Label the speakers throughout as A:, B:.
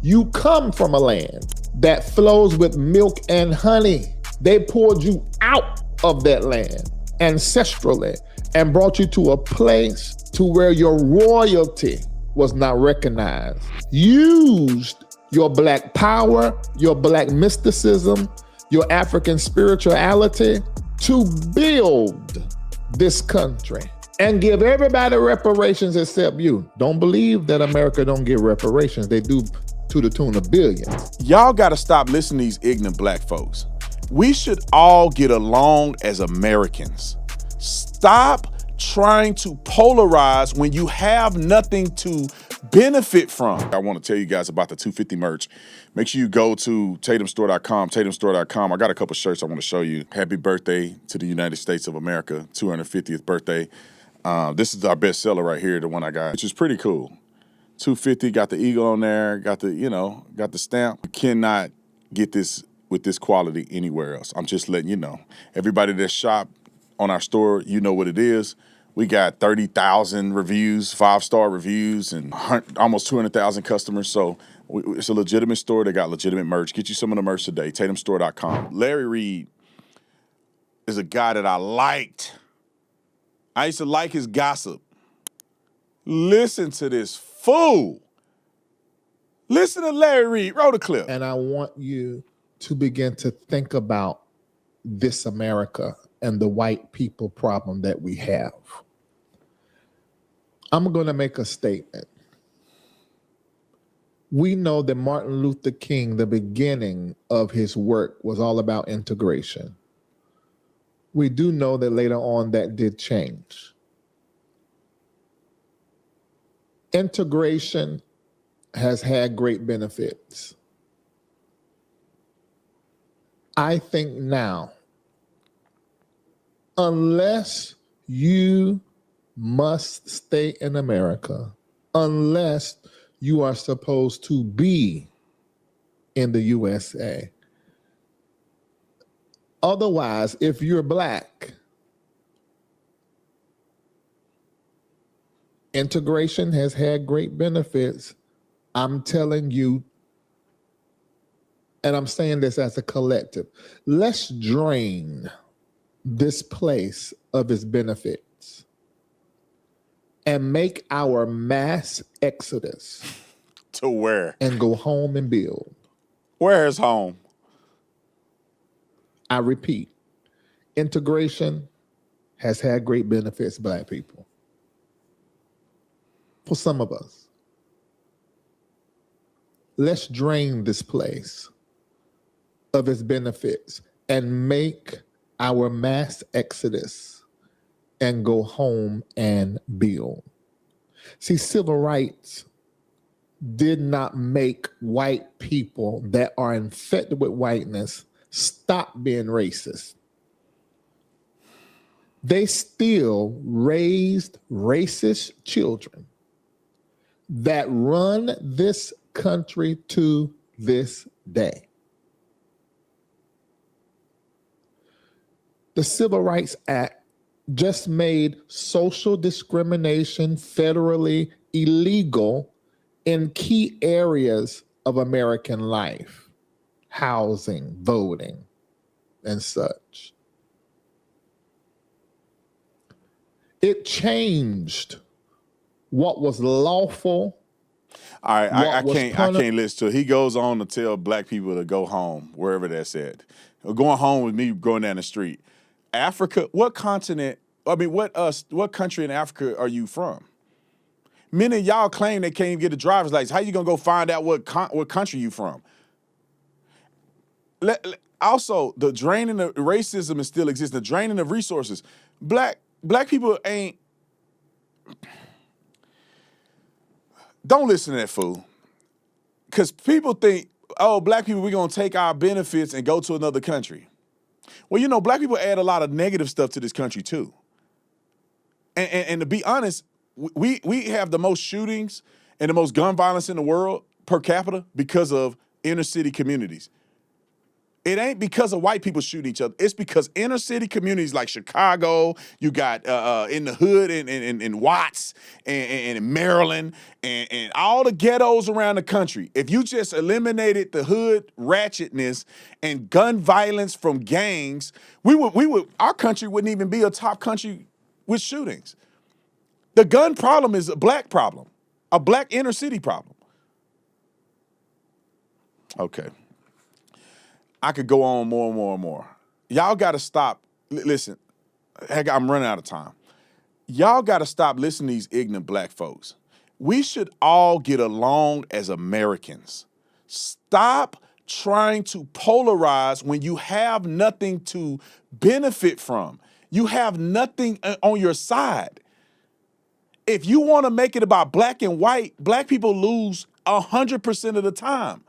A: You come from a land that flows with milk and honey. They poured you out of that land ancestrally and brought you to a place to where your royalty was not recognized. Used your black power, your black mysticism, your African spirituality to build this country and give everybody reparations except you. Don't believe that America don't get reparations. They do to the tune of billions.
B: Y'all got to stop listening to these ignorant black folks. We should all get along as Americans. Stop trying to polarize when you have nothing to benefit from. I want to tell you guys about the 250 merch. Make sure you go to tatumstore.com, tatumstore.com. I got a couple shirts I want to show you. Happy birthday to the United States of America, 250th birthday. This is our best seller right here, the one I got, which is pretty cool. 250, got the eagle on there, got the stamp. You cannot get this with this quality anywhere else. I'm just letting you know. Everybody that shop on our store, you know what it is. We got 30,000 reviews, 5-star reviews, and almost 200,000 customers. So it's a legitimate store. They got legitimate merch. Get you some of the merch today, tatumstore.com. Larry Reed is a guy that I liked. I used to like his gossip. Listen to this fool. Listen to Larry Reed. Roll the clip.
A: And I want you to begin to think about this America and the white people problem that we have. I'm going to make a statement. We know that Martin Luther King, the beginning of his work was all about integration. We do know that later on that did change. Integration has had great benefits. I think now, unless you must stay in America, unless you are supposed to be in the USA. Otherwise, if you're black, integration has had great benefits. I'm telling you, and I'm saying this as a collective, let's drain this place of its benefits and make our mass exodus.
B: To where?
A: And go home and build.
B: Where is home?
A: I repeat, integration has had great benefits, black people. For some of us. Let's drain this place of its benefits and make our mass exodus and go home and build. See, civil rights did not make white people that are infected with whiteness stop being racist. They still raised racist children that run this country to this day. The Civil Rights Act just made social discrimination federally illegal in key areas of American life, housing, voting, and such. It changed what was lawful.
B: All right, I can't listen to it. He goes on to tell black people to go home, wherever that's at. Going home with me going down the street. Africa, what continent, what country in Africa are you from? Many of y'all claim they can't even get a driver's license. How you gonna go find out what country you from? Also, the draining of racism is still exists. The draining of resources. Black people ain't. Don't listen to that fool. Because people think, oh, black people, we're gonna take our benefits and go to another country. Well, you know, black people add a lot of negative stuff to this country too. And to be honest, we have the most shootings and the most gun violence in the world per capita because of inner city communities. It ain't because of white people shooting each other. It's because inner city communities like Chicago, you got in the hood in Watts and in Maryland and all the ghettos around the country. If you just eliminated the hood ratchetness and gun violence from gangs, our country wouldn't even be a top country with shootings. The gun problem is a black problem, a black inner city problem. Okay. I could go on more and more and more. Y'all got to stop. Listen, heck, I'm running out of time. Y'all got to stop listening to these ignorant black folks. We should all get along as Americans. Stop trying to polarize when you have nothing to benefit from. You have nothing on your side. If you want to make it about black and white, black people lose 100% of the time.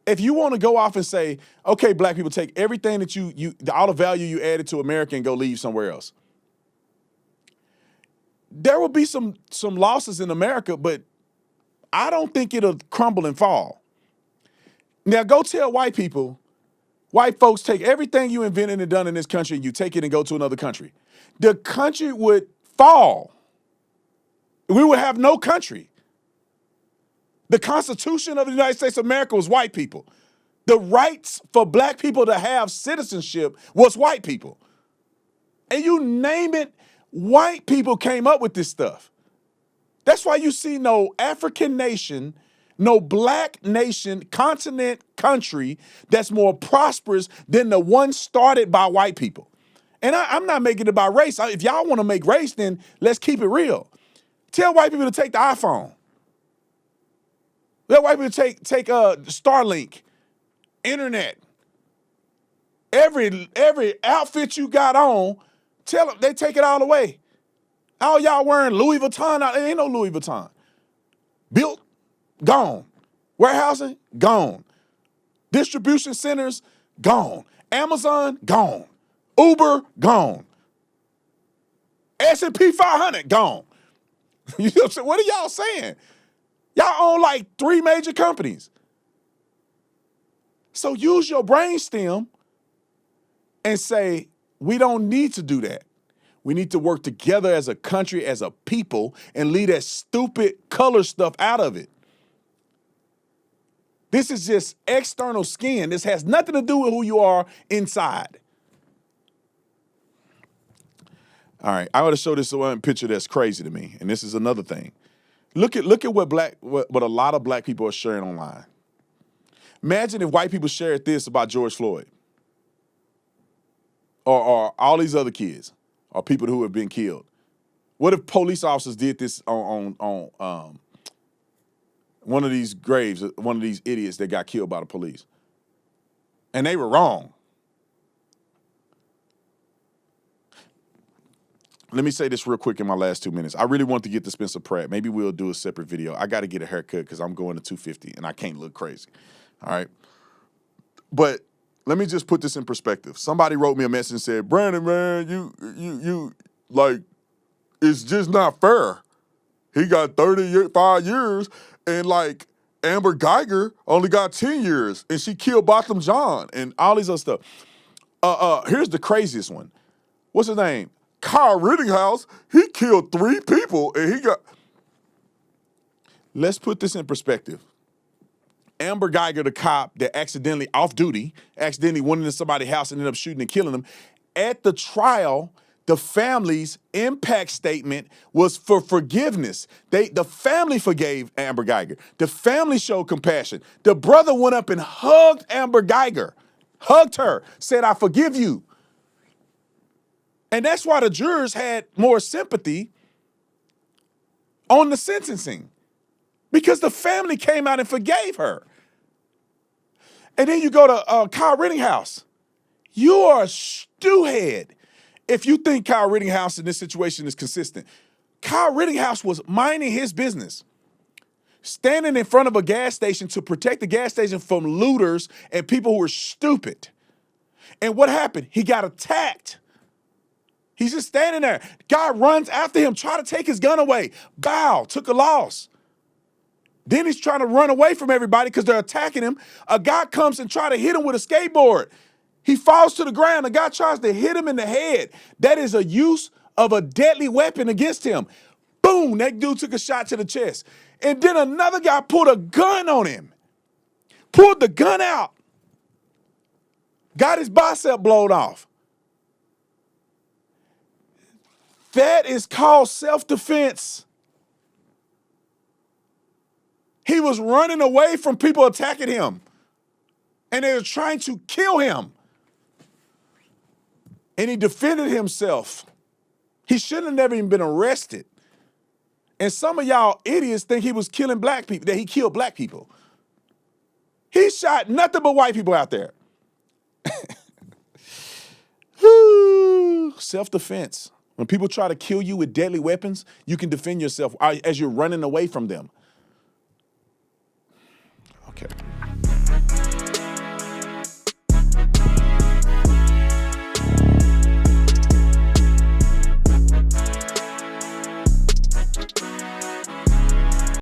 B: If you want to go off and say, okay, black people, take everything that all the value you added to America and go leave somewhere else. There will be some losses in America, but I don't think it'll crumble and fall. Now go tell white people, white folks, take everything you invented and done in this country and you take it and go to another country. The country would fall. We would have no country. The Constitution of the United States of America was white people. The rights for black people to have citizenship was white people. And you name it, white people came up with this stuff. That's why you see no African nation, no black nation, continent, country that's more prosperous than the one started by white people. And I'm not making it about race. If y'all want to make race, then let's keep it real. Tell white people to take the iPhone. Let white people take Starlink, internet. Every outfit you got on, tell them they take it all away. All y'all wearing Louis Vuitton, there ain't no Louis Vuitton. Built, gone. Warehousing, gone. Distribution centers, gone. Amazon, gone. Uber, gone. S&P 500, gone. You know what I'm saying? What are y'all saying? Y'all own like 3 major companies. So use your brainstem and say, we don't need to do that. We need to work together as a country, as a people, and leave that stupid color stuff out of it. This is just external skin. This has nothing to do with who you are inside. All right, I want to show this one picture that's crazy to me, and this is another thing. Look at what a lot of black people are sharing online. Imagine if white people shared this about George Floyd, or all these other kids, or people who have been killed. What if police officers did this on one of these graves, one of these idiots that got killed by the police, and they were wrong? Let me say this real quick in my last 2 minutes. I really want to get to Spencer Pratt. Maybe we'll do a separate video. I got to get a haircut because I'm going to 250 and I can't look crazy. All right. But let me just put this in perspective. Somebody wrote me a message and said, Brandon, man, you like, it's just not fair. He got 35 years and like Amber Geiger only got 10 years and she killed Botham Jean and all these other stuff. Here's the craziest one. What's his name? Kyle Rittenhouse, he killed 3 people and he got... Let's put this in perspective. Amber Geiger, the cop that accidentally, off duty, accidentally went into somebody's house and ended up shooting and killing them. At the trial, the family's impact statement was for forgiveness. The family forgave Amber Geiger. The family showed compassion. The brother went up and hugged Amber Geiger, hugged her, said, I forgive you. And that's why the jurors had more sympathy on the sentencing, because the family came out and forgave her. And then you go to Kyle Rittenhouse. You are a stewhead if you think Kyle Rittenhouse in this situation is consistent. Kyle Rittenhouse was minding his business, standing in front of a gas station to protect the gas station from looters and people who were stupid. And what happened? He got attacked. He's just standing there. Guy runs after him, try to take his gun away. Bow, took a loss. Then he's trying to run away from everybody because they're attacking him. A guy comes and try to hit him with a skateboard. He falls to the ground. The guy tries to hit him in the head. That is a use of a deadly weapon against him. Boom, that dude took a shot to the chest. And then another guy pulled a gun on him. Pulled the gun out. Got his bicep blown off. That is called self-defense. He was running away from people attacking him. And they were trying to kill him. And he defended himself. He shouldn't have never even been arrested. And some of y'all idiots think he was killing black people, that he killed black people. He shot nothing but white people out there. Self-defense. When people try to kill you with deadly weapons, you can defend yourself as you're running away from them.